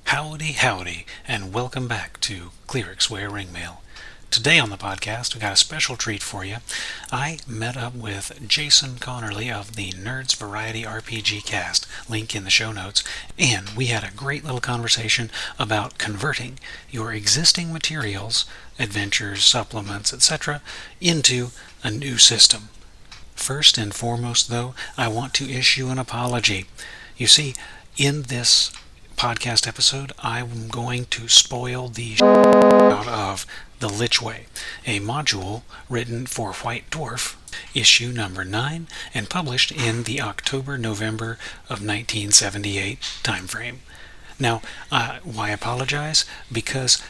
Howdy, howdy, and welcome back to Clerics Wear Ringmail. Today on the podcast, we got a special treat for you. I met up with Jason Connerly of the Nerds Variety RPG Cast, link in the show notes, and we had a great little conversation about converting your existing materials, adventures, supplements, etc., into a new system. First and foremost, though, I want to issue an apology. You see, in this podcast episode, I'm going to spoil the out of the Lichway, a module written for White Dwarf, issue number 9, and published in the October-November of 1978 timeframe. Now, why apologize? Because,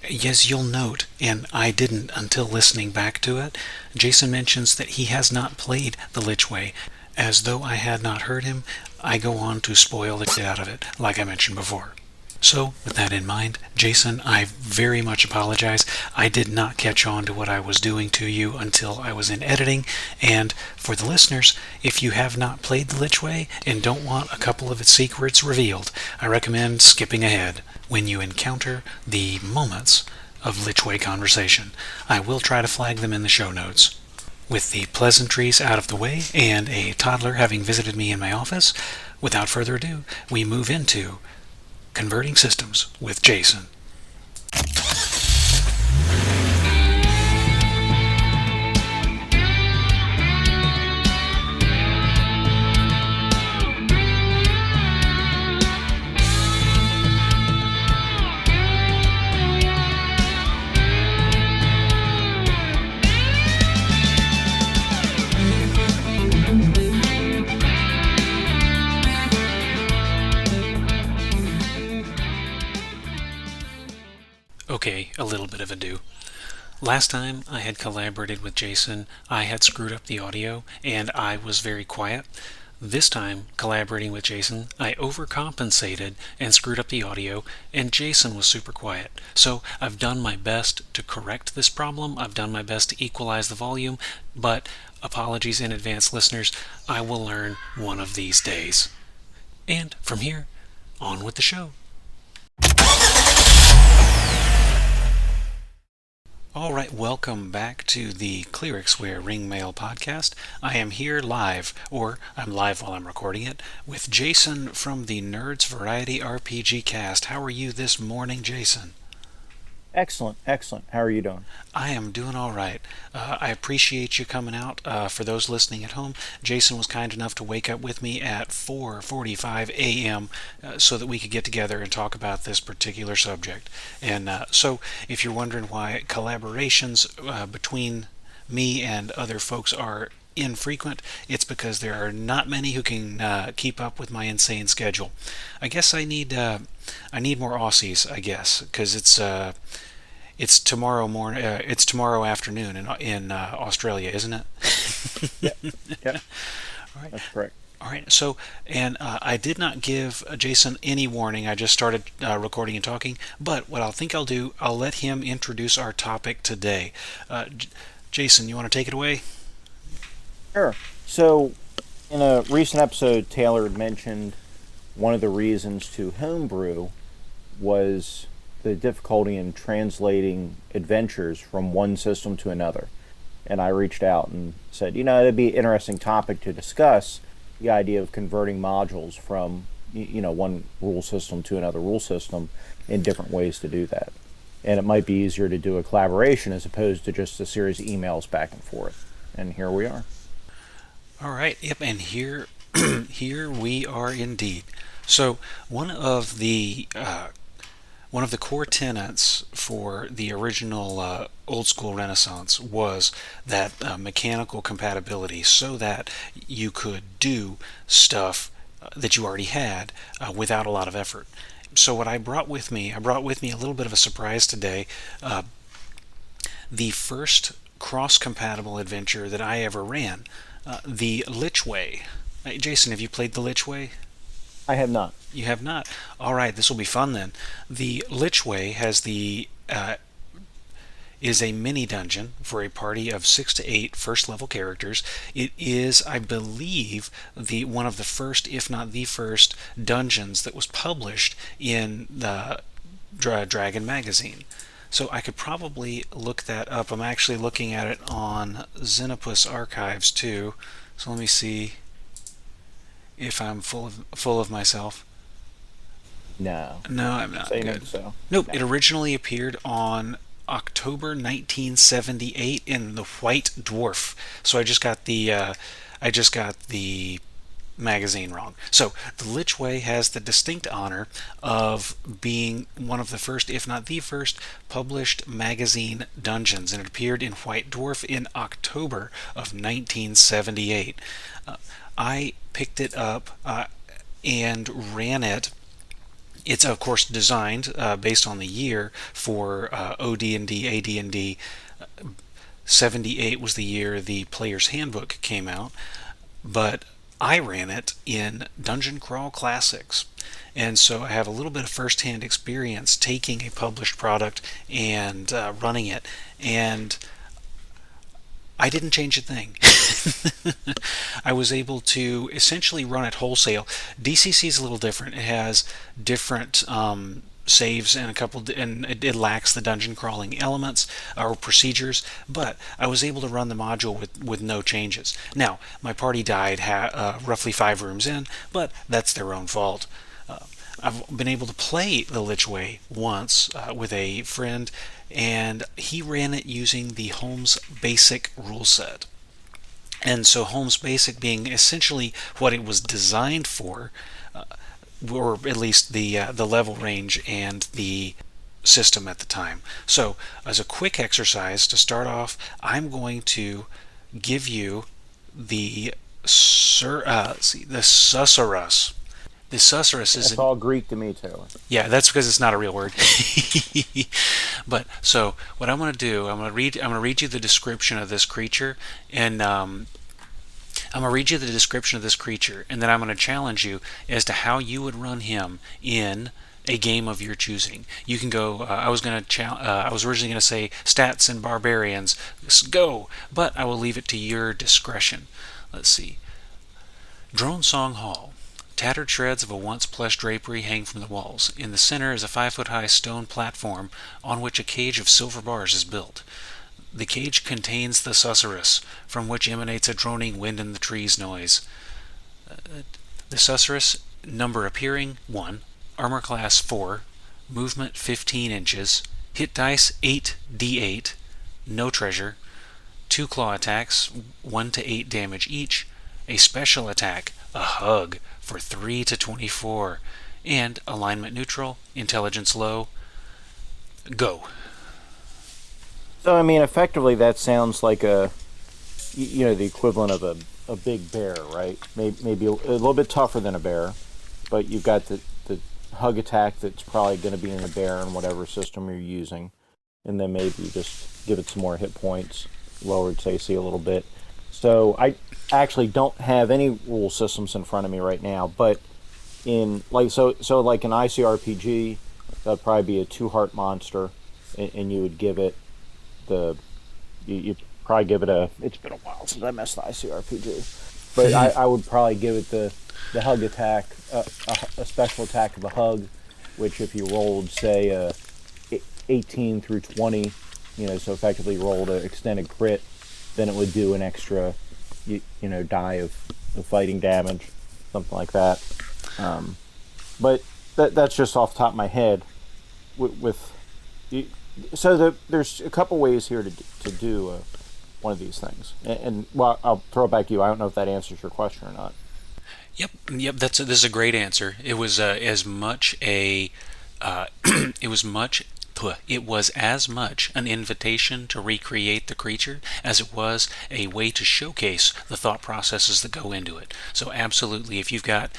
as you'll note, and I didn't until listening back to it, Jason mentions that he has not played the Lichway. As though I had not heard him, I go on to spoil the shit out of it, like I mentioned before. So, with that in mind, Jason, I very much apologize. I did not catch on to what I was doing to you until I was in editing, and for the listeners, if you have not played the Lichway and don't want a couple of its secrets revealed, I recommend skipping ahead when you encounter the moments of Lichway conversation. I will try to flag them in the show notes. With the pleasantries out of the way and a toddler having visited me in my office, without further ado, we move into Converting Systems with Jason. Okay, a little bit of ado. Last time I had collaborated with Jason, I had screwed up the audio, and I was very quiet. This time, collaborating with Jason, I overcompensated and screwed up the audio, and Jason was super quiet. So I've done my best to correct this problem. I've done my best to equalize the volume, but apologies in advance, listeners. I will learn one of these days. And from here, on with the show. Alright, welcome back to the Clerics Wear Ringmail podcast. I am here live, or I'm live while I'm recording it, with Jason from the Nerds Variety RPG Cast. How are you this morning, Jason? Excellent. How are you doing? I am doing all right. I appreciate you coming out. For those listening at home, Jason was kind enough to wake up with me at 4:45 a.m. So that we could get together and talk about this particular subject. And so if you're wondering why collaborations between me and other folks are infrequent, it's because there are not many who can keep up with my insane schedule. I guess I need more Aussies, I guess, because it's tomorrow morning. It's tomorrow afternoon in Australia, isn't it? Yep. All right. That's correct. All right. So, and I did not give Jason any warning. I just started recording and talking. But what I'll do, I'll let him introduce our topic today. Jason, you want to take it away? Sure. So, in a recent episode, Taylor had mentioned one of the reasons to homebrew was the difficulty in translating adventures from one system to another. And I reached out and said, it'd be an interesting topic to discuss, the idea of converting modules from, one rule system to another rule system in different ways to do that. And it might be easier to do a collaboration as opposed to just a series of emails back and forth. And here we are. All right. Yep. And here we are indeed. So one of the core tenets for the original old school Renaissance was that mechanical compatibility, so that you could do stuff that you already had without a lot of effort. So what I brought with me a little bit of a surprise today. The first cross-compatible adventure that I ever ran, the Lichway. Jason, have you played the Lichway? I have not. You have not? All right, this will be fun then. The Lichway has is a mini dungeon for a party of 6 to 8 first level characters. It is, I believe, the one of the first, if not the first, dungeons that was published in the Dragon magazine. So I could probably look that up. I'm actually looking at it on Xenopus Archives too. So let me see if I'm full of myself. No. No, I'm not. Say no Good. so. Nope. No. It originally appeared on October 1978 in the White Dwarf. So I just got the magazine wrong. So the Lichway has the distinct honor of being one of the first, if not the first, published magazine dungeons, and it appeared in White Dwarf in October of 1978. I picked it up and ran it. It's of course designed based on the year for OD&D, AD&D. 78 was the year the Player's Handbook came out, but I ran it in Dungeon Crawl Classics. And so I have a little bit of first-hand experience taking a published product and running it. And I didn't change a thing. I was able to essentially run it wholesale. DCC is a little different. It has different saves and it lacks the dungeon crawling elements or procedures, but I was able to run the module with no changes. Now, my party died roughly 5 rooms in, but that's their own fault. I've been able to play the Lichway once with a friend, and he ran it using the Holmes Basic rule set. And so Holmes Basic being essentially what it was designed for, or at least the level range and the system at the time. So as a quick exercise to start off, I'm going to give you the Susurrus. The Susurrus is It's all Greek to me, Taylor. yeah, that's because it's not a real word. But so what I'm going to do, I'm going to read you the description of this creature, and I'm going to read you the description of this creature, and then I'm going to challenge you as to how you would run him in a game of your choosing. You can go. I was originally going to say stats and barbarians, go, but I will leave it to your discretion. Let's see. Drone Song Hall. Tattered shreds of a once plush drapery hang from the walls. In the center is a 5-foot-high stone platform on which a cage of silver bars is built. The cage contains the Susurrus, from which emanates a droning wind in the trees noise. The Susurrus, number appearing 1, armor class 4, movement 15 inches, hit dice 8d8, no treasure, 2 claw attacks, 1 to 8 damage each, a special attack, a hug, for 3 to 24, and alignment neutral, intelligence low, go. So I mean, effectively, that sounds like the equivalent of a big bear, right? Maybe a little bit tougher than a bear, but you've got the hug attack that's probably going to be in the bear in whatever system you're using, and then maybe you just give it some more hit points, lower its AC a little bit. So I actually don't have any rule systems in front of me right now, but in like like an ICRPG, that'd probably be a 2-heart monster, and you would give it you probably give it a. It's been a while since I messed the ICRPG, but I would probably give it the hug attack, a special attack of a hug, which if you rolled say 18 through 20, so effectively rolled an extended crit, then it would do an extra die of fighting damage, something like that. But that's just off the top of my head. There's a couple ways here to do one of these things, and well, I'll throw it back to you. I don't know if that answers your question or not. Yep. This is a great answer. It was as much a it was as much an invitation to recreate the creature as it was a way to showcase the thought processes that go into it. So absolutely, if you've got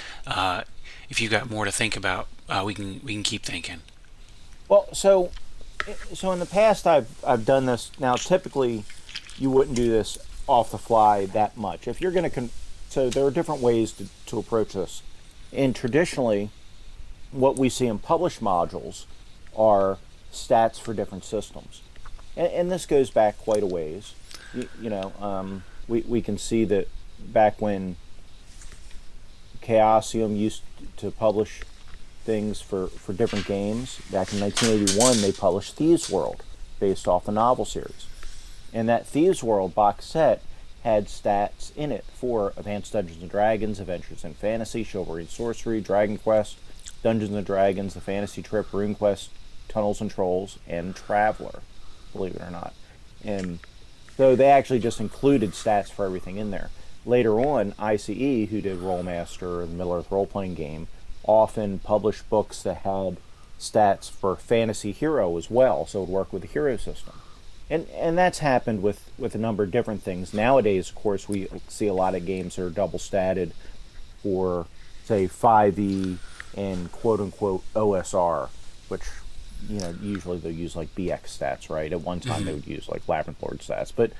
more to think about, we can keep thinking. Well, so in the past, I've done this. Now, typically, you wouldn't do this off the fly that much. If you're going to, so there are different ways to approach this. And traditionally, what we see in published modules are stats for different systems. and this goes back quite a ways. We can see that back when Chaosium used to publish things for different games. Back in 1981, they published Thieves World, based off a novel series. And that Thieves World box set had stats in it for Advanced Dungeons & Dragons, Adventures in Fantasy, Chivalry and Sorcery, Dragon Quest, Dungeons & Dragons, The Fantasy Trip, RuneQuest, Tunnels and Trolls, and Traveler, believe it or not. And so they actually just included stats for everything in there. Later on, ICE, who did Rolemaster, the Middle-earth role-playing game, often published books that had stats for Fantasy Hero as well, so it would work with the hero system. And that's happened with a number of different things. Nowadays, of course, we see a lot of games that are double statted for, say, 5e and quote-unquote OSR, which, usually they'll use like BX stats, right? At one time they would use like Labyrinth Lord stats. But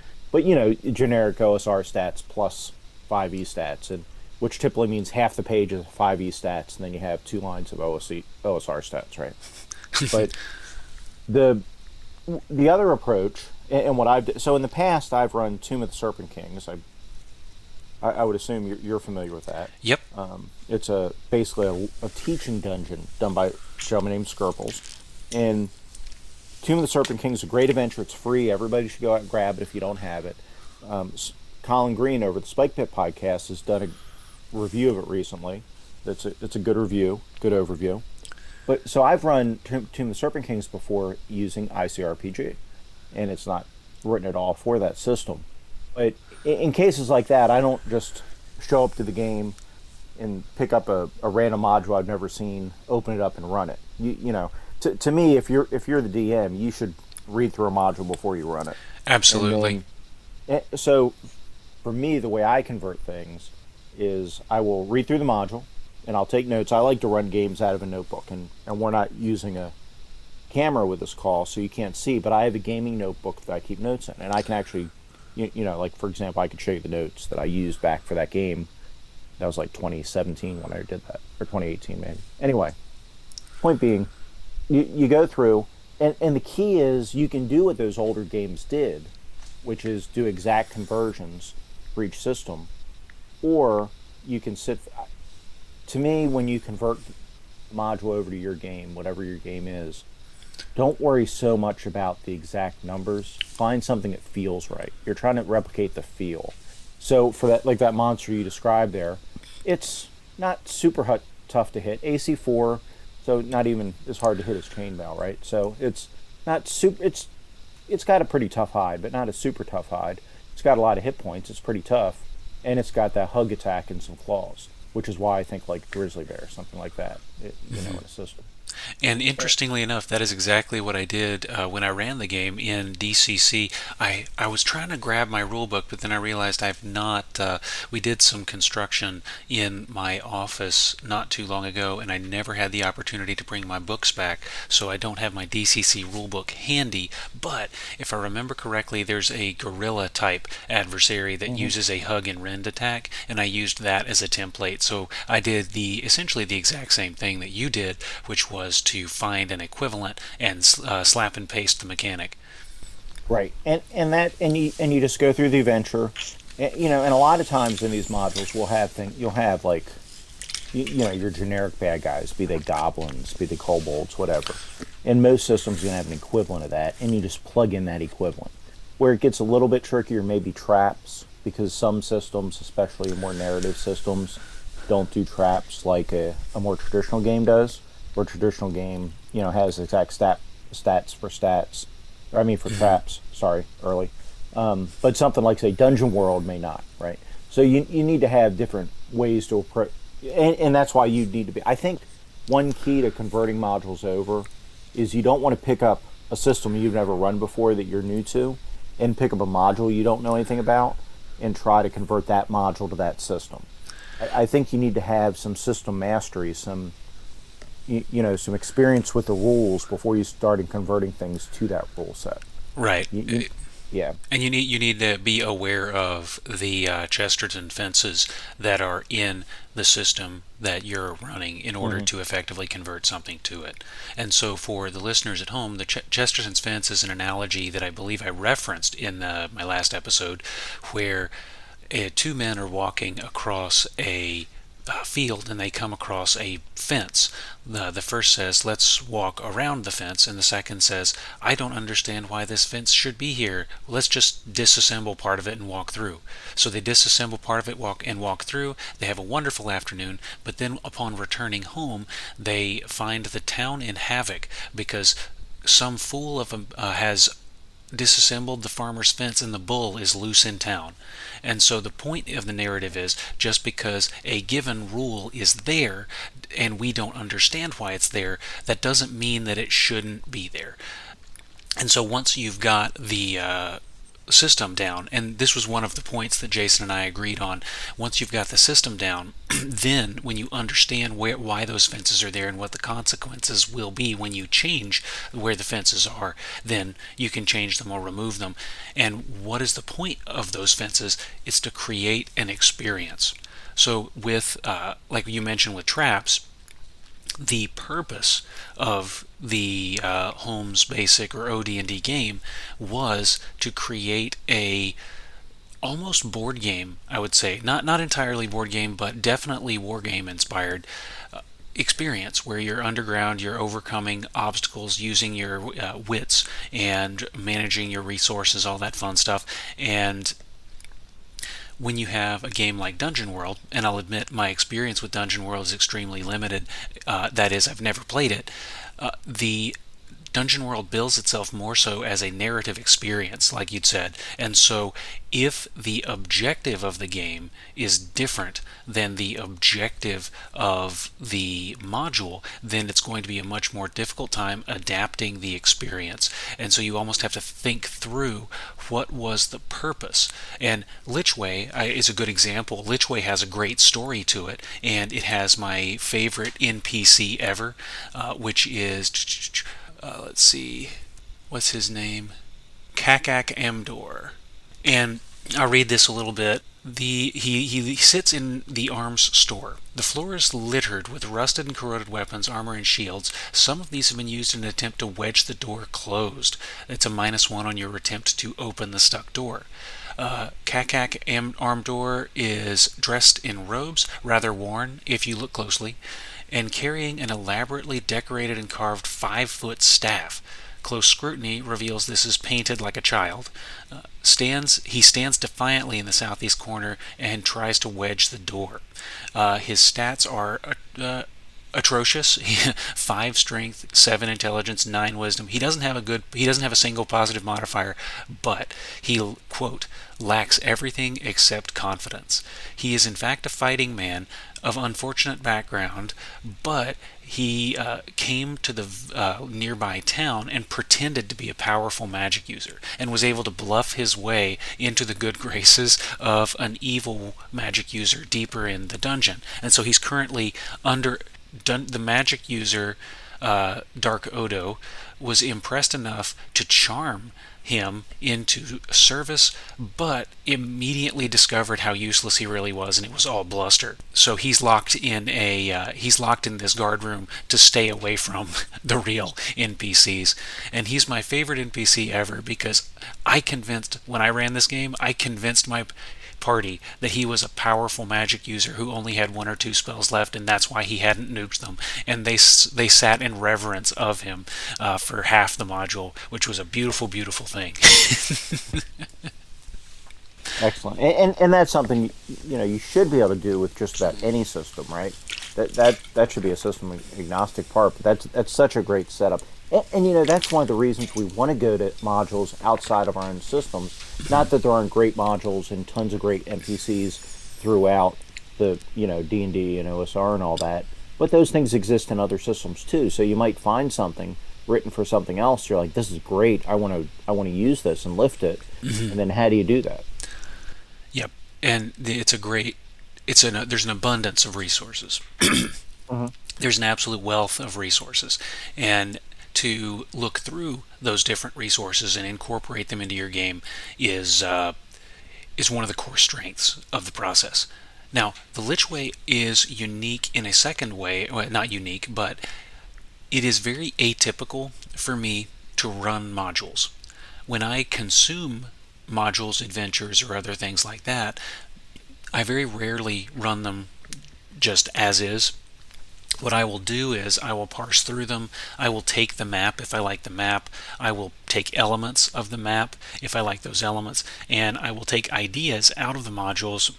generic OSR stats plus 5e stats, and which typically means half the page is 5e stats, and then you have 2 lines of OSR stats, right? But the other approach, and what so in the past I've run Tomb of the Serpent Kings. I would assume you're familiar with that. Yep. It's basically a teaching dungeon done by a gentleman named Skirples. And Tomb of the Serpent King is a great adventure. It's free. Everybody should go out and grab it if you don't have it. Colin Green over the Spike Pit podcast has done a review of it recently. It's a good review, good overview. But so I've run Tomb of the Serpent Kings before using ICRPG, and it's not written at all for that system. But in cases like that, I don't just show up to the game and pick up a random module I've never seen, open it up and run it. To me, if you're the DM, you should read through a module before you run it. Absolutely. So for me, the way I convert things is I will read through the module and I'll take notes. I like to run games out of a notebook, and we're not using a camera with this call, so you can't see, but I have a gaming notebook that I keep notes in, and I can actually, like for example, I could show you the notes that I used back for that game. That was like 2017 when I did that, or 2018 maybe. Anyway, point being, you go through, and the key is you can do what those older games did, which is do exact conversions for each system, or you can sit. To me, when you convert the module over to your game, whatever your game is, don't worry so much about the exact numbers. Find something that feels right. You're trying to replicate the feel. So for that, like that monster you described there, it's not super tough to hit. AC4, so not even as hard to hit as Chainmail, right? So it's not super. It's got a pretty tough hide, but not a super tough hide. It's got a lot of hit points. It's pretty tough, and it's got that hug attack and some claws, which is why I think like Grizzly Bear, something like that, in a system. And interestingly enough, that is exactly what I did when I ran the game in DCC. I was trying to grab my rulebook, but then I realized I've not. We did some construction in my office not too long ago, and I never had the opportunity to bring my books back, so I don't have my DCC rulebook handy. But if I remember correctly, there's a gorilla type adversary that uses a hug and rend attack, and I used that as a template. So I did essentially the exact same thing that you did, which was to find an equivalent and slap and paste the mechanic. Right, and you just go through the adventure, and a lot of times in these modules you'll have like your generic bad guys, be they goblins, be they kobolds, whatever. And most systems are going to have an equivalent of that, and you just plug in that equivalent. Where it gets a little bit trickier, maybe traps, because some systems, especially more narrative systems, don't do traps like a more traditional game does. Where a traditional game, has exact stats for stats. I mean for traps. Sorry, early. But something like say Dungeon World may not, right? So you need to have different ways to approach, and that's why you need to be. I think one key to converting modules over is you don't want to pick up a system you've never run before that you're new to, and pick up a module you don't know anything about, and try to convert that module to that system. I think you need to have some system mastery, some experience with the rules before you start converting things to that rule set. Right. Yeah. And you need to be aware of the Chesterton fences that are in the system that you're running in order Hmm. to effectively convert something to it. And so, for the listeners at home, the Chesterton's fence is an analogy that I believe I referenced in my last episode, where two men are walking across a field and they come across a fence. The first says, "Let's walk around the fence," and the second says, "I don't understand why this fence should be here. Let's just disassemble part of it and walk through." So they disassemble part of it, walk through. They have a wonderful afternoon, but then upon returning home, they find the town in havoc because some fool has disassembled the farmer's fence and the bull is loose in town. And so the point of the narrative is, just because a given rule is there and we don't understand why it's there, that doesn't mean that it shouldn't be there. And so once you've got the system down, and this was one of the points that Jason and I agreed on, once you've got the system down, then when you understand why those fences are there and what the consequences will be when you change where the fences are, then you can change them or remove them. And what is the point of those fences? It's to create an experience. So with, like you mentioned with traps, the purpose of the Holmes Basic or OD&D game was to create a almost board game, I would say, not entirely board game, but definitely war game inspired experience where you're underground, you're overcoming obstacles using your wits and managing your resources, all that fun stuff. And when you have a game like Dungeon World, and I'll admit my experience with Dungeon World is extremely limited, that is, I've never played it, the Dungeon World bills itself more so as a narrative experience, like you'd said. And so, if the objective of the game is different than the objective of the module, then it's going to be a much more difficult time adapting the experience. And so, you almost have to think through what was the purpose. And Lichway is a good example. Lichway has a great story to it, and it has my favorite NPC ever, which is let's see, what's his name? Kakak Amdor. And I'll read this a little bit. He sits in the arms store. The floor is littered with rusted and corroded weapons, armor, and shields. Some of these have been used in an attempt to wedge the door closed. It's a -1 on your attempt to open the stuck door. Kakak Amdor is dressed in robes, rather worn if you look closely, and carrying an elaborately decorated and carved 5-foot staff. Close scrutiny reveals this is painted like a child. He stands defiantly in the southeast corner and tries to wedge the door. His stats are atrocious. 5 strength, 7 intelligence, 9 wisdom. He doesn't have a single positive modifier, but he, quote, lacks everything except confidence. He is in fact a fighting man of unfortunate background, but he came to the nearby town and pretended to be a powerful magic user and was able to bluff his way into the good graces of an evil magic user deeper in the dungeon. And so he's currently under the magic user, Dark Odo, was impressed enough to charm him into service, but immediately discovered how useless he really was, and it was all bluster. So he's locked in this guard room to stay away from the real NPCs. And he's my favorite NPC ever because when I ran this game, I convinced my party that he was a powerful magic user who only had 1 or 2 spells left, and that's why he hadn't nuked them. And they sat in reverence of him for half the module, which was a beautiful, beautiful thing. Excellent. And that's something you should be able to do with just about any system, right? That should be a system agnostic part. But that's such a great setup. And that's one of the reasons we want to go to modules outside of our own systems. Not that there aren't great modules and tons of great NPCs throughout the D&D and OSR and all that, but those things exist in other systems too. So you might find something written for something else. You're like, this is great. I want to use this and lift it. Mm-hmm. And then how do you do that? Yep, and there's an abundance of resources. Uh-huh. There's an absolute wealth of resources, and to look through those different resources and incorporate them into your game is one of the core strengths of the process. Now, the Lichway is unique in a second way, well, not unique, but it is very atypical for me to run modules. When I consume modules, adventures, or other things like that, I very rarely run them just as is. What I will do is I will parse through them. I will take the map if I like the map. I will take elements of the map if I like those elements. And I will take ideas out of the modules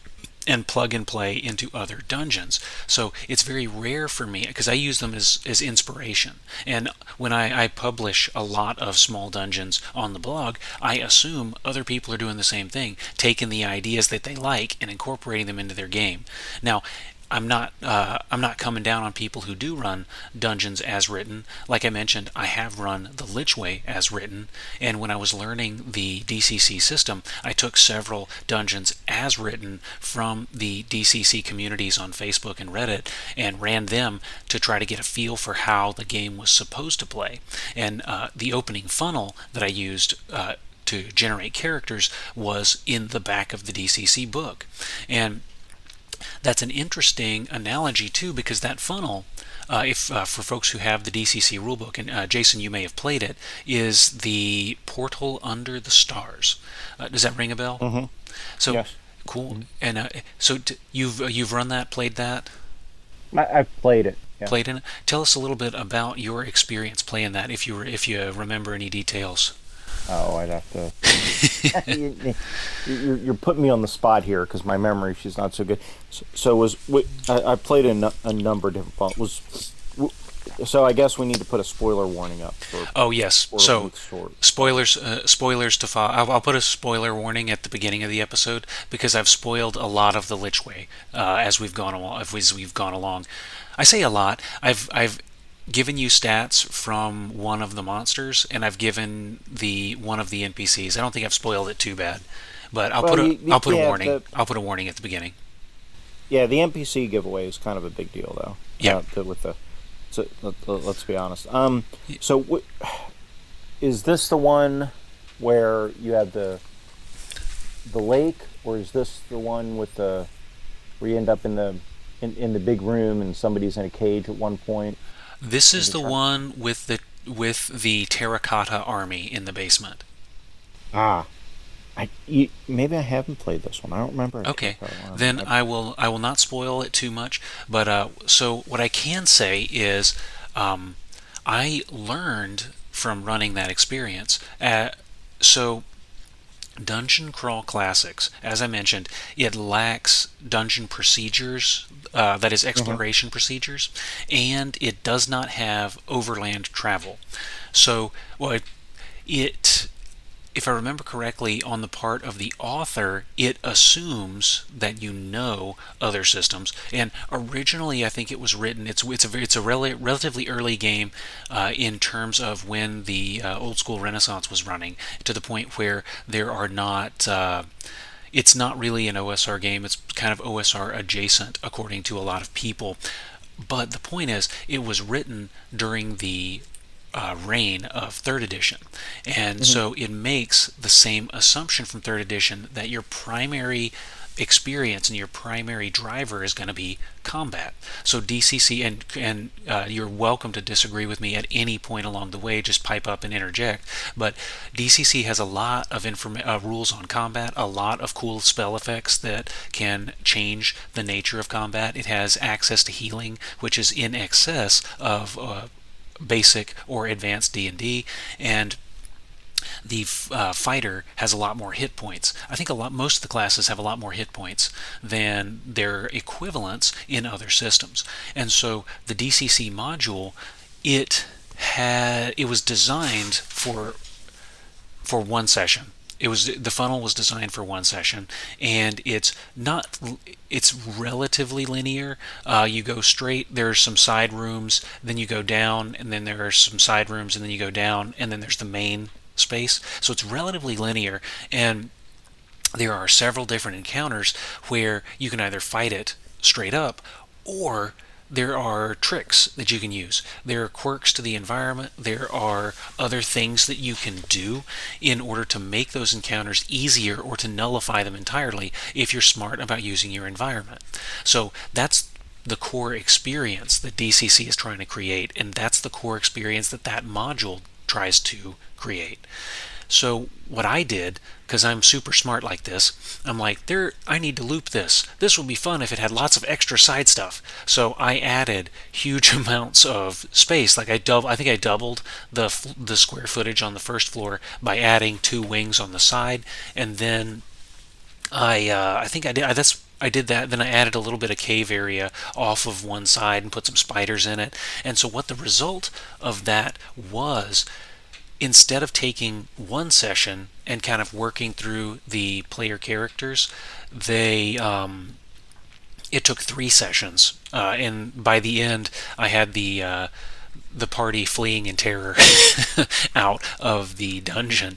and plug and play into other dungeons. So it's very rare for me, because I use them as inspiration. And when I publish a lot of small dungeons on the blog, I assume other people are doing the same thing, taking the ideas that they like and incorporating them into their game. Now, I'm not coming down on people who do run dungeons as written. Like I mentioned, I have run the Lichway as written, and when I was learning the DCC system, I took several dungeons as written from the DCC communities on Facebook and Reddit and ran them to try to get a feel for how the game was supposed to play. And the opening funnel that I used to generate characters was in the back of the DCC book. And that's an interesting analogy too, because that funnel, if for folks who have the DCC rulebook, and Jason, you may have played it, is the portal under the stars. Does that ring a bell? Mm-hmm. So Yes. cool. And so you've run that, played that, I've played it. Yeah. played in it. Tell us a little bit about your experience playing that, if you remember any details. Oh, I'd have to. You're putting me on the spot here because my memory, she's not so good. I played a number of different so I guess we need to put a spoiler warning up for. Oh yes. So spoilers to follow. I'll put a spoiler warning at the beginning of the episode, because I've spoiled a lot of the Lichway as we've gone along. I say a lot. I've given you stats from one of the monsters, and I've given one of the NPCs. I don't think I've spoiled it too bad, but I'll put a warning. I'll put a warning at the beginning. Yeah, the NPC giveaway is kind of a big deal, though. Yeah. Let's be honest. Is this the one where you have the lake, or is this the one where you end up in the big room and somebody's in a cage at one point? This is the one with the terracotta army in the basement. Maybe I haven't played this one. I don't remember. Okay, then I will not spoil it too much. But so what I can say is, I learned from running that experience. So Dungeon Crawl Classics, as I mentioned, it lacks dungeon procedures, that is exploration procedures, and it does not have overland travel. So, if I remember correctly, on the part of the author, it assumes that you know other systems. And originally, I think it was written. It's a relatively early game in terms of when the old school Renaissance was running, to the point where there are not. It's not really an OSR game. It's kind of OSR adjacent, according to a lot of people. But the point is, it was written during the reign of 3rd edition, and so it makes the same assumption from 3rd edition, that your primary experience and your primary driver is going to be combat. So DCC, and you're welcome to disagree with me at any point along the way, just pipe up and interject, but DCC has a lot of rules on combat, a lot of cool spell effects that can change the nature of combat. It has access to healing, which is in excess of basic or advanced D&D, and the fighter has a lot more hit points. I think most of the classes have a lot more hit points than their equivalents in other systems. And so the DCC module, it was designed for one session. The funnel was designed for one session, and it's relatively linear. You go straight, there's some side rooms, then you go down, and then there are some side rooms, and then you go down, and then there's the main space. So it's relatively linear, and there are several different encounters where you can either fight it straight up, or there are tricks that you can use. There are quirks to the environment. There are other things that you can do in order to make those encounters easier or to nullify them entirely if you're smart about using your environment. So that's the core experience that DCC is trying to create, and that's the core experience that that module tries to create. So what I did, because I'm super smart like this, I'm like, I need to loop this. This would be fun if it had lots of extra side stuff. So I added huge amounts of space. Like I think I doubled the square footage on the first floor by adding 2 wings on the side, and then I think I did that. Then I added a little bit of cave area off of one side and put some spiders in it. And so what the result of that was, instead of taking one session and kind of working through the player characters, it took 3 sessions, and by the end, I had the party fleeing in terror out of the dungeon,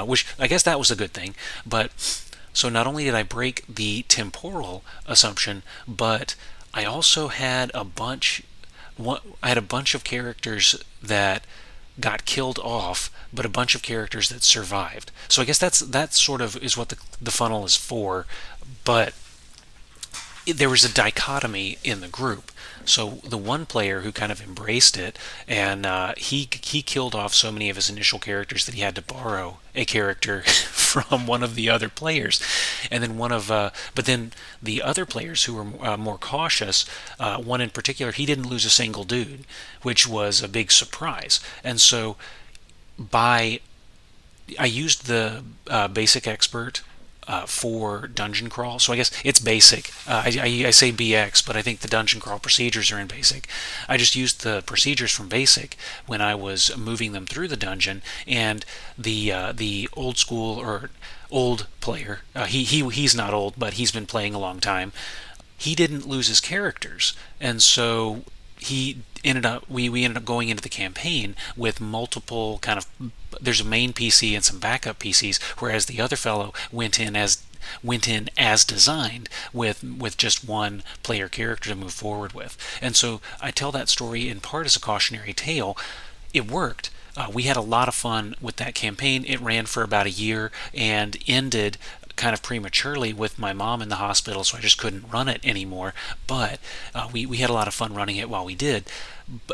which I guess that was a good thing. But so not only did I break the temporal assumption, but I also had I had a bunch of characters that got killed off, but a bunch of characters that survived. So I guess that sort of is what the funnel is for. But there was a dichotomy in the group. So the one player who kind of embraced it, and he killed off so many of his initial characters that he had to borrow a character from one of the other players, and then but then the other players who were more cautious, one in particular, he didn't lose a single dude, which was a big surprise. And so I used the basic expert for dungeon crawl. So I guess it's basic. I say BX, but I think the dungeon crawl procedures are in basic. I just used the procedures from basic when I was moving them through the dungeon, and the old school or old player, he's not old, but he's been playing a long time. He didn't lose his characters, and so we ended up going into the campaign with multiple kind of, there's a main PC and some backup PCs, whereas the other fellow went in as designed with just one player character to move forward with. And so I tell that story in part as a cautionary tale. It worked. We had a lot of fun with that campaign. It ran for about a year and ended kind of prematurely with my mom in the hospital, so I just couldn't run it anymore. But we had a lot of fun running it while we did.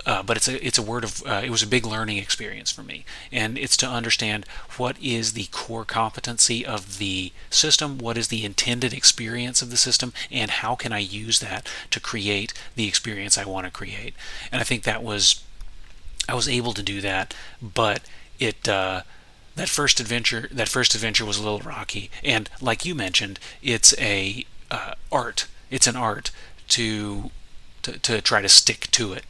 But it was a big learning experience for me, and it's to understand what is the core competency of the system, what is the intended experience of the system, and how can I use that to create the experience I want to create. And I think I was able to do that, but that first adventure was a little rocky, and like you mentioned, it's an art to try to stick to it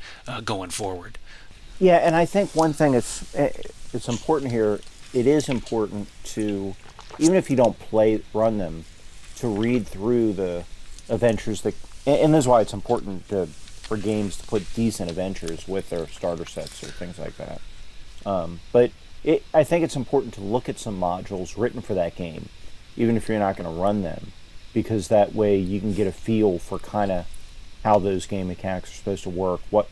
going forward. Yeah, and I think one thing it's important here. It is important to, even if you don't run them, to read through the adventures and this is why it's important for games to put decent adventures with their starter sets or things like that. But I think it's important to look at some modules written for that game, even if you're not going to run them, because that way you can get a feel for kind of how those game mechanics are supposed to work, what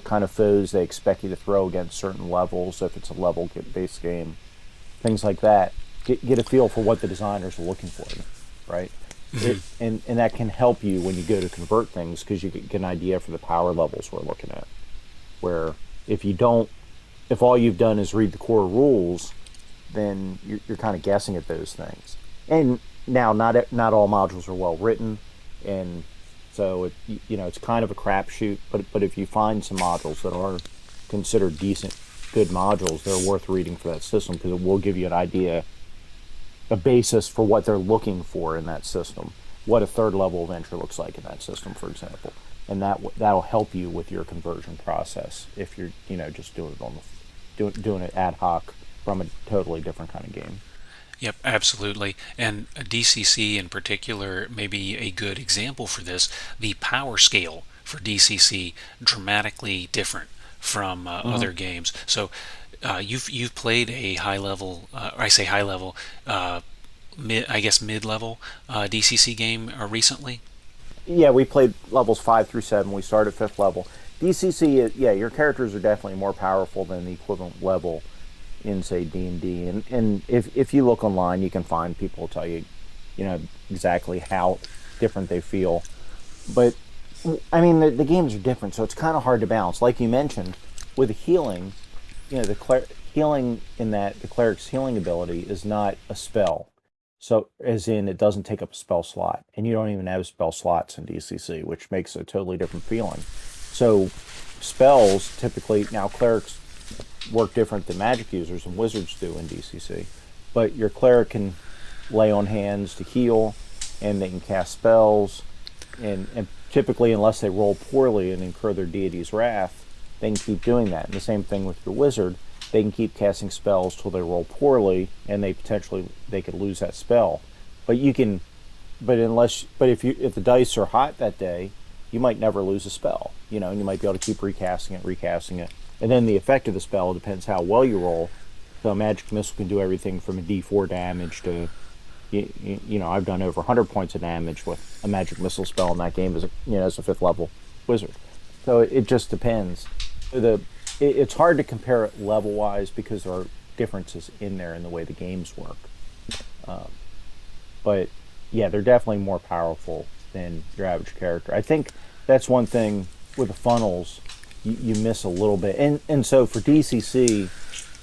kind of foes they expect you to throw against certain levels, if it's a level-based game, things like that. Get a feel for what the designers are looking for, right? Mm-hmm. And that can help you when you go to convert things, because you get an idea for the power levels we're looking at. Where if all you've done is read the core rules, then you're kind of guessing at those things. And now, not all modules are well written, and so it's kind of a crapshoot. But if you find some modules that are considered decent, good modules, they're worth reading for that system, because it will give you an idea, a basis for what they're looking for in that system, what a third level adventure looks like in that system, for example, and that'll help you with your conversion process if you're just doing it ad hoc from a totally different kind of game. Yep, absolutely. And DCC in particular may be a good example for this. The power scale for DCC dramatically different from other games. So you've played a high level, I say high level, mid level DCC game recently. Yeah, we played levels 5 through 7. We started at 5th level. DCC, yeah, your characters are definitely more powerful than the equivalent level in say D&D. And if you look online, you can find people tell you, exactly how different they feel. But I mean, the games are different, so it's kind of hard to balance. Like you mentioned, with healing, healing in that the cleric's healing ability is not a spell. So, as in, it doesn't take up a spell slot, and you don't even have spell slots in DCC, which makes a totally different feeling. So, spells typically now clerics work different than magic users and wizards do in DCC, but your cleric can lay on hands to heal, and they can cast spells, and typically, unless they roll poorly and incur their deity's wrath, they can keep doing that. And the same thing with your wizard; they can keep casting spells till they roll poorly, and they could lose that spell. But you can, but if the dice are hot that day, you might never lose a spell. And you might be able to keep recasting it, and then the effect of the spell depends how well you roll. So a magic missile can do everything from a D4 damage to I've done over 100 points of damage with a magic missile spell in that game as a 5th level wizard. So it just depends. It's hard to compare it level wise because there are differences in there in the way the games work. But yeah, they're definitely more powerful than your average character. I think that's one thing with the funnels you miss a little bit, and so for DCC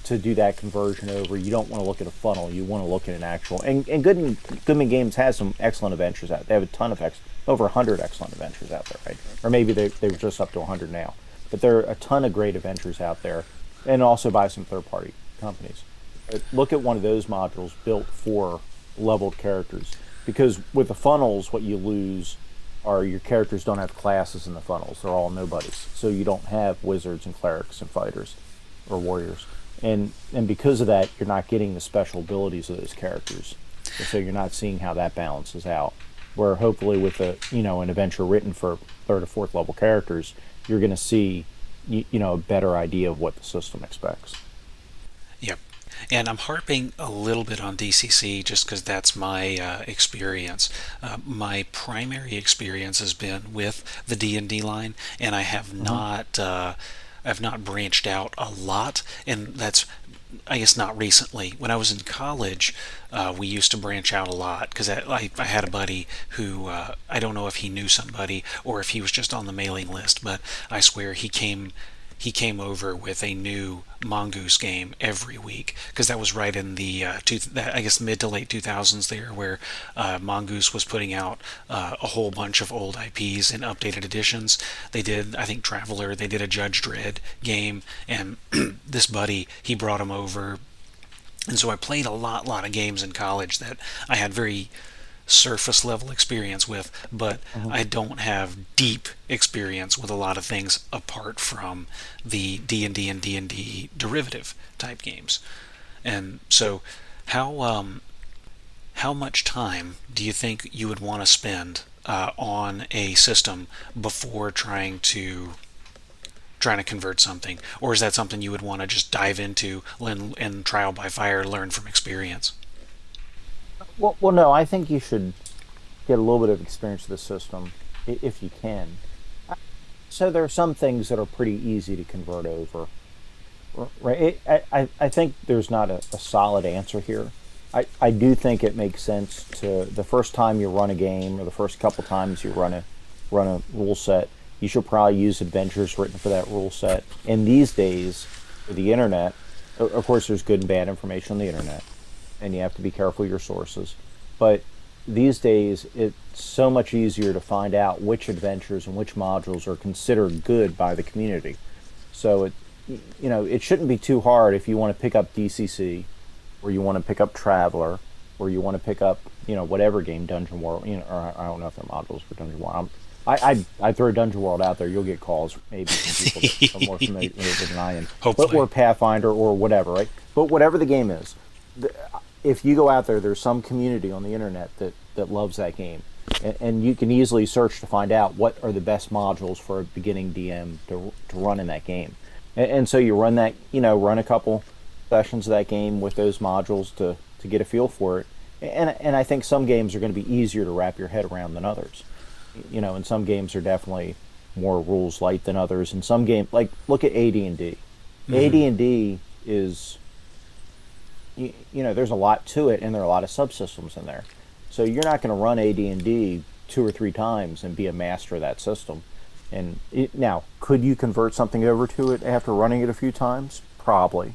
to do that conversion over, you don't want to look at a funnel. You want to look at an actual. And Goodman Games has some excellent adventures out. They have a ton of over 100 excellent adventures out there, right? Or maybe they're just up to 100 now. But there are a ton of great adventures out there, and also by some third-party companies. But look at one of those modules built for leveled characters, because with the funnels, what you lose are your characters don't have classes in the funnels. They're all nobodies. So you don't have wizards and clerics and fighters or warriors. And because of that, you're not getting the special abilities of those characters, and so you're not seeing how that balances out. Where hopefully with an adventure written for 3rd or 4th level characters, you're going to see a better idea of what the system expects. Yep. And I'm harping a little bit on DCC just because that's my experience. My primary experience has been with the D&D line, and I have not. I've not branched out a lot, and that's, I guess, not recently. When I was in college, we used to branch out a lot because I had a buddy who I don't know if he knew somebody or if he was just on the mailing list, but I swear he came over with a new Mongoose game every week, because that was right in the I guess mid to late 2000s there, where Mongoose was putting out a whole bunch of old IPs in updated editions. They did, I think, Traveler. They did a Judge Dredd game, and this buddy, he brought him over, and so I played a lot of games in college that I had very surface level experience with, but I don't have deep experience with a lot of things apart from the D&D and D&D derivative type games. And so how much time do you think you would want to spend on a system before trying to convert something, or is that something you would want to just dive into and trial by fire, learn from experience? Well, no, I think you should get a little bit of experience with the system if you can. So there are some things that are pretty easy to convert over. Right? I think there's not a solid answer here. I do think it makes sense to, the first time you run a game or the first couple times you run a rule set, you should probably use adventures written for that rule set. And these days, with the internet, of course, there's good and bad information on the internet, and you have to be careful of your sources. But these days, it's so much easier to find out which adventures and which modules are considered good by the community. So it shouldn't be too hard if you want to pick up DCC, or you want to pick up Traveler, or you want to pick up whatever game, Dungeon World. Or I don't know if there are modules for Dungeon World. I throw Dungeon World out there. You'll get calls maybe from people that are more familiar with it than I am. Hopefully. Or Pathfinder or whatever, right? But whatever the game is, if you go out there, there's some community on the internet that loves that game. And you can easily search to find out what are the best modules for a beginning DM to run in that game. And so you run that, run a couple sessions of that game with those modules to get a feel for it. And I think some games are going to be easier to wrap your head around than others. And some games are definitely more rules light than others. And some game, like look at AD&D. Hmm. AD&D is, there's a lot to it, and there are a lot of subsystems in there. So you're not going to run AD&D two or three times and be a master of that system. Now, could you convert something over to it after running it a few times? Probably,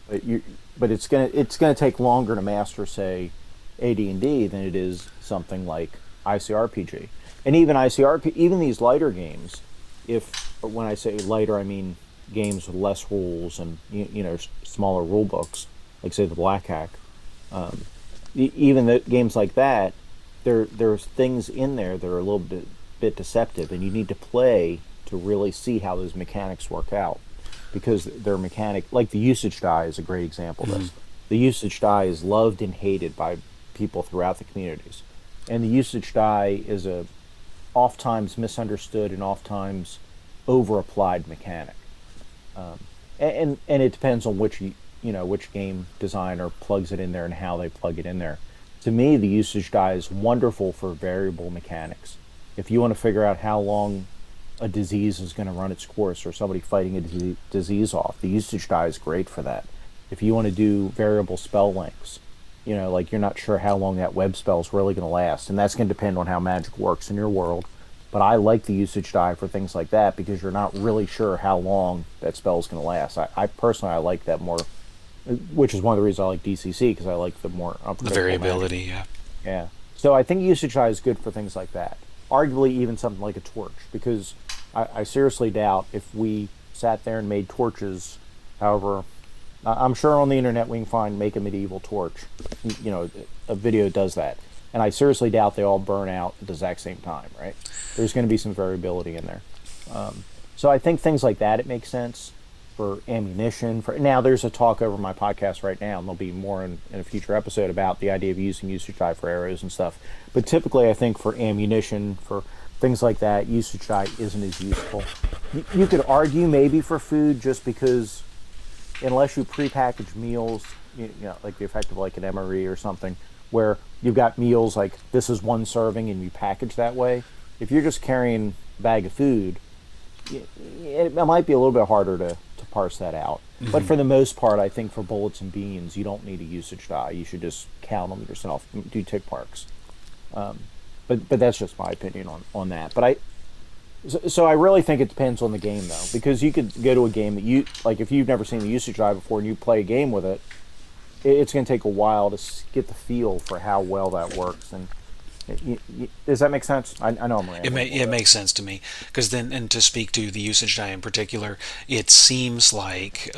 but it's gonna take longer to master, say, AD&D than it is something like ICRPG. And even ICRP, even these lighter games, if when I say lighter, I mean games with less rules and smaller rule books, like say the Black Hack. Even the games like that, there's things in there that are a little bit deceptive, and you need to play to really see how those mechanics work out, because they're mechanic. Like the usage die is a great example of Hmm. this. The usage die is loved and hated by people throughout the communities, and the usage die is a oft times misunderstood and oft times over applied mechanic. And it depends on which game designer plugs it in there and how they plug it in there. To me, the usage die is wonderful for variable mechanics. If you want to figure out how long a disease is going to run its course, or somebody fighting a disease off, the usage die is great for that. If you want to do variable spell lengths, like you're not sure how long that web spell is really going to last, and that's going to depend on how magic works in your world. But I like the usage die for things like that, because you're not really sure how long that spell is going to last. I personally, I like that more, which is one of the reasons I like DCC, because I like the more The unpredictable magic. variability, yeah. Yeah. So I think usage die is good for things like that. Arguably, even something like a torch, because I seriously doubt if we sat there and made torches. However, I'm sure on the internet we can find make a medieval torch. A video does that, and I seriously doubt they all burn out at the exact same time. Right? There's going to be some variability in there. So I think things like that, it makes sense for ammunition. For now, there's a talk over my podcast right now, and there'll be more in a future episode about the idea of using usage die for arrows and stuff. But typically, I think for ammunition, for things like that, usage die isn't as useful. You could argue maybe for food, just because unless you prepackaged meals, like the effect of like an MRE or something, where you've got meals like this is one serving and you package that way. If you're just carrying a bag of food, it might be a little bit harder to parse that out. But Hmm. for the most part, I think for bullets and beans, you don't need a usage die. You should just count them yourself, do tick marks. But that's just my opinion on that. So I really think it depends on the game, though, because you could go to a game that you like, if you've never seen the usage die before and you play a game with it, it's going to take a while to get the feel for how well that works. And does that make sense? I know I'm rambling a little It bit. makes sense to me, because then, and to speak to the usage die in particular, it seems like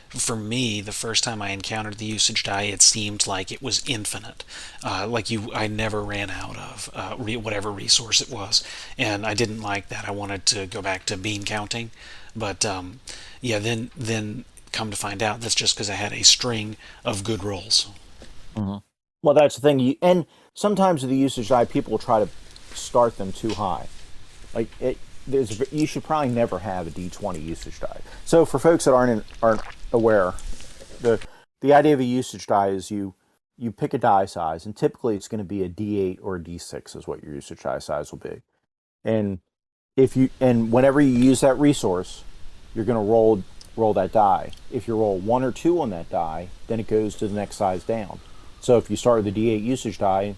for me, the first time I encountered the usage die, it seemed like it was infinite. I never ran out of whatever resource it was, and I didn't like that. I wanted to go back to bean counting, but yeah, then come to find out that's just because I had a string of good rolls. Mhm. Well, that's the thing. And sometimes with the usage die, people will try to start them too high. Like you should probably never have a D20 usage die. So for folks that aren't aware, the the idea of a usage die is you pick a die size, and typically it's going to be a D8 or a D6 is what your usage die size will be. And whenever you use that resource, you're going to roll that die. If you roll one or two on that die, then it goes to the next size down. So if you start with a D8 usage die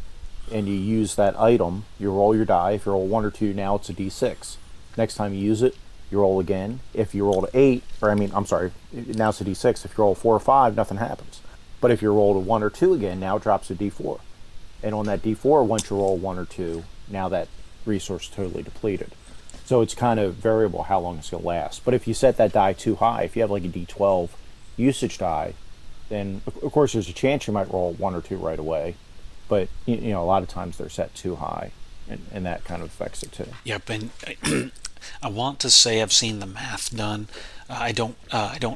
and you use that item, you roll your die. If you roll one or two, now it's a D6. Next time you use it, you roll again. If you roll to eight, or I mean, I'm sorry, now it's a D6. If you roll four or five, nothing happens. But if you roll to one or two again, now it drops to D4. And on that D4, once you roll one or two, now that resource is totally depleted. So it's kind of variable how long it's going to last. But if you set that die too high, if you have like a D12 usage die, then of course there's a chance you might roll one or two right away. But a lot of times they're set too high, and that kind of affects it too. Yep, and I want to say I've seen the math done. I don't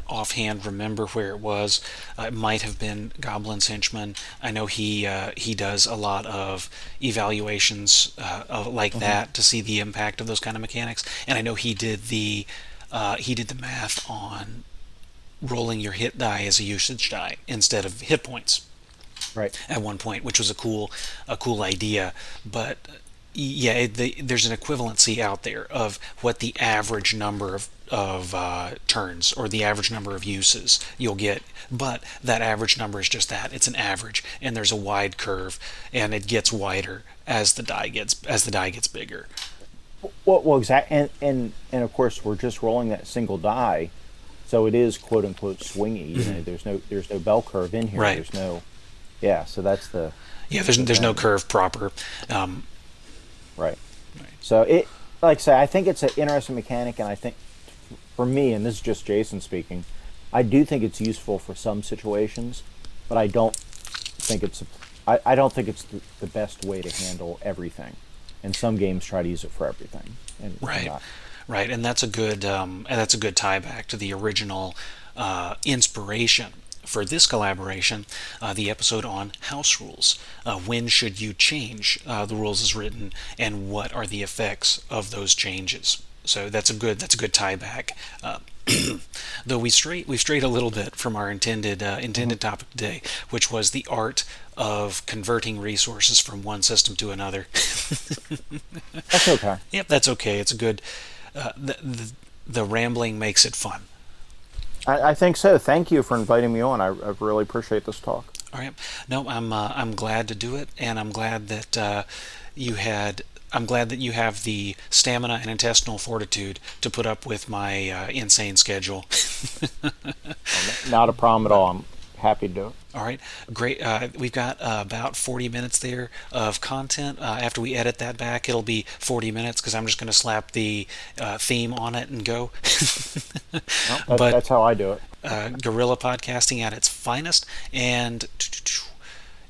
offhand remember where it was. It might have been Goblin's Henchman. I know he does a lot of evaluations like Hmm. that to see the impact of those kind of mechanics. And I know he did the math on rolling your hit die as a usage die instead of hit points Right. at one point, which was a cool idea. But yeah, there's an equivalency out there of what the average number of turns or the average number of uses you'll get, but that average number is just that, it's an average, and there's a wide curve, and it gets wider as the die gets bigger. Well, exactly, and of course we're just rolling that single die, so it is quote unquote swingy. There's no bell curve in here. Right. There's no, yeah. So that's the Yeah, the there's no thing. curve proper. um, Right. So it, like I say, I think it's an interesting mechanic, and I think for me, and this is just Jason speaking, I do think it's useful for some situations, but I don't think it's the best way to handle everything. And some games try to use it for everything, and right, not. right, and that's a good tie back to the original inspiration for this collaboration, the episode on house rules. When should you change the rules as written, and what are the effects of those changes? So that's a good tie back. Though we've strayed a little bit from our Mhm. intended topic today, which was the art of converting resources from one system to another. That's okay. Yep, that's okay. It's a good. The rambling makes it fun. I think so. Thank you for inviting me on. I really appreciate this talk. All right. No, I'm glad to do it, and I'm glad that you had. I'm glad that you have the stamina and intestinal fortitude to put up with my insane schedule. Not a problem at But all. I'm happy to do it. all right, great. We've got about 40 minutes there of content. After we edit that back, it'll be 40 minutes because I'm just going to slap the theme on it and go. Well, But that's how I do it. guerrilla podcasting at its finest, and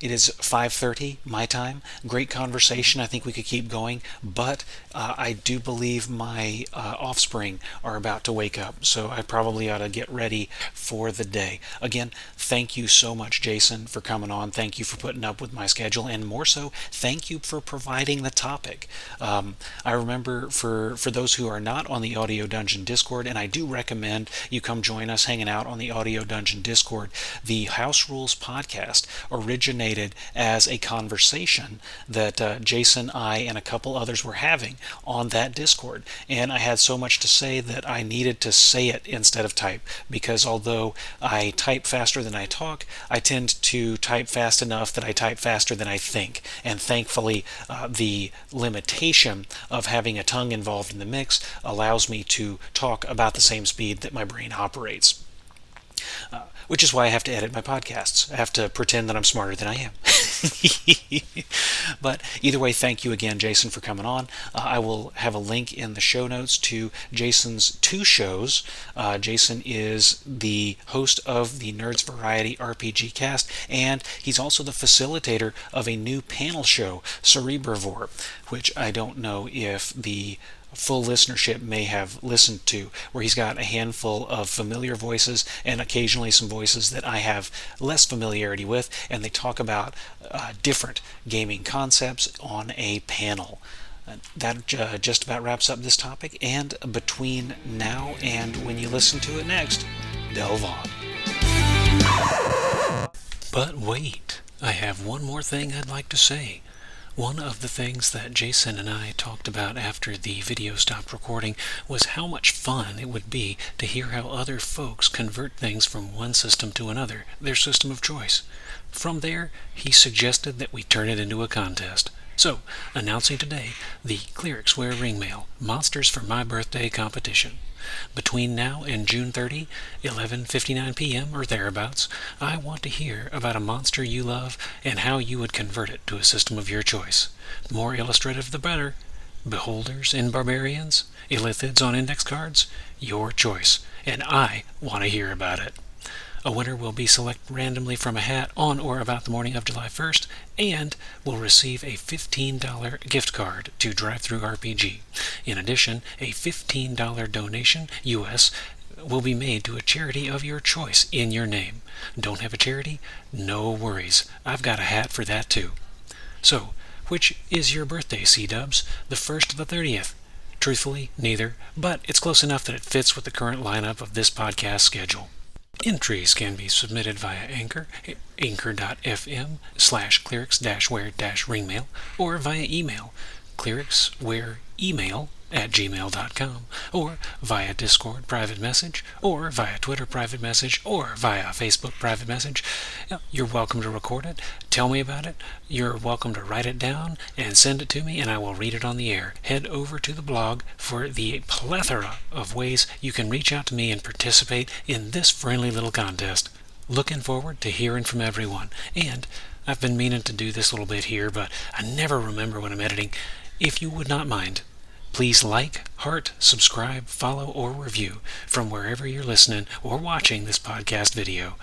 it is 5:30 my time. Great conversation. I think we could keep going, but I do believe my offspring are about to wake up, so I probably ought to get ready for the day. Again, thank you so much, Jason, for coming on. Thank you for putting up with my schedule, and more so, thank you for providing the topic. I remember for those who are not on the Audio Dungeon Discord, and I do recommend you come join us hanging out on the Audio Dungeon Discord. The House Rules podcast originated as a conversation that Jason, I, and a couple others were having on that Discord. And I had so much to say that I needed to say it instead of type, because although I type faster than I talk, I tend to type fast enough that I type faster than I think. And thankfully, the limitation of having a tongue involved in the mix allows me to talk about the same speed that my brain operates. Which is why I have to edit my podcasts. I have to pretend that I'm smarter than I am. But either way, thank you again, Jason, for coming on. I will have a link in the show notes to Jason's two shows. Jason is the host of the Nerds Variety RPG cast, and he's also the facilitator of a new panel show, Cerebrivore, which I don't know if the full listenership may have listened to, where he's got a handful of familiar voices and occasionally some voices that I have less familiarity with, and they talk about different gaming concepts on a panel. That just about wraps up this topic, and between now and when you listen to it next, delve on. But wait, I have one more thing I'd like to say. One of the things that Jason and I talked about after the video stopped recording was how much fun it would be to hear how other folks convert things from one system to another, their system of choice. From there, he suggested that we turn it into a contest. So, announcing today the Clerics Wear Ringmail Monsters for My Birthday competition. Between now and June 30, 11:59 p.m. or thereabouts, I want to hear about a monster you love and how you would convert it to a system of your choice. The more illustrative the better. Beholders and barbarians, illithids on index cards, your choice, and I want to hear about it. A winner will be selected randomly from a hat on or about the morning of July 1st and will receive a $15 gift card to Drive-Thru RPG. In addition, a $15 donation US will be made to a charity of your choice in your name. Don't have a charity? No worries. I've got a hat for that too. So, which is your birthday, C-dubs? The 1st or the 30th? Truthfully, neither, but it's close enough that it fits with the current lineup of this podcast schedule. Entries can be submitted via Anchor, anchor.fm/clerics-wear-ringmail, or via email, Clerics Wear Email at gmail.com, or via Discord private message, or via Twitter private message, or via Facebook private message. You're welcome to record it, tell me about it, you're welcome to write it down and send it to me, and I will read it on the air. Head over to the blog for the plethora of ways you can reach out to me and participate in this friendly little contest. Looking forward to hearing from everyone. And I've been meaning to do this little bit here, but I never remember when I'm editing. If you would not mind, please like, heart, subscribe, follow, or review from wherever you're listening or watching this podcast video.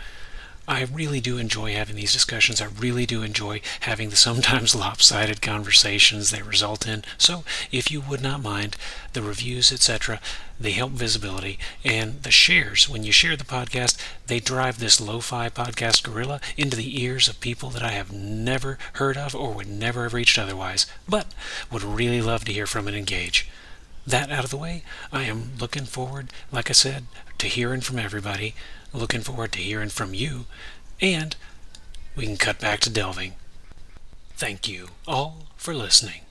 I really do enjoy having these discussions. I really do enjoy having the sometimes lopsided conversations they result in. So, if you would not mind, the reviews, etc., they help visibility. And the shares, when you share the podcast, they drive this lo-fi podcast gorilla into the ears of people that I have never heard of or would never have reached otherwise, but would really love to hear from and engage. That out of the way, I am looking forward, like I said, to hearing from everybody. Looking forward to hearing from you, and we can cut back to delving. Thank you all for listening.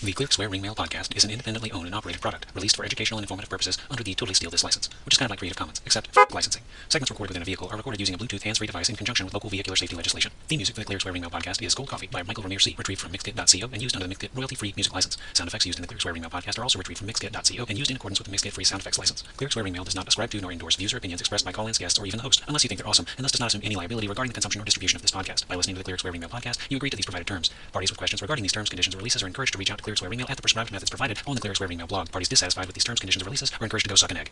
The Clerics Wear Ringmail podcast is an independently owned and operated product released for educational and informative purposes under the Totally Steal This license, which is kind of like Creative Commons, except licensing. Segments recorded within a vehicle are recorded using a Bluetooth hands-free device in conjunction with local vehicular safety legislation. The music for the Clerics Wear Ringmail podcast is Gold Coffee by Michael Ramirez C., retrieved from mixkit.co and used under the Mixkit royalty-free music license. Sound effects used in the Clerics Wear Ringmail podcast are also retrieved from mixkit.co and used in accordance with the Mixkit free sound effects license. Clerics Wear Ringmail does not ascribe to nor endorse views or opinions expressed by call-ins, guests, or even the host, unless you think they're awesome, and thus does not assume any liability regarding the consumption or distribution of this podcast. By listening to the Clerics Wear Ringmail podcast, you agree to these provided terms. Parties with questions regarding these terms, conditions, or releases are encouraged to reach out to Clerics Wear Ringmail at the prescribed methods provided on the Clerics Wear Ringmail blog. Parties dissatisfied with these terms, conditions, or releases are encouraged to go suck an egg.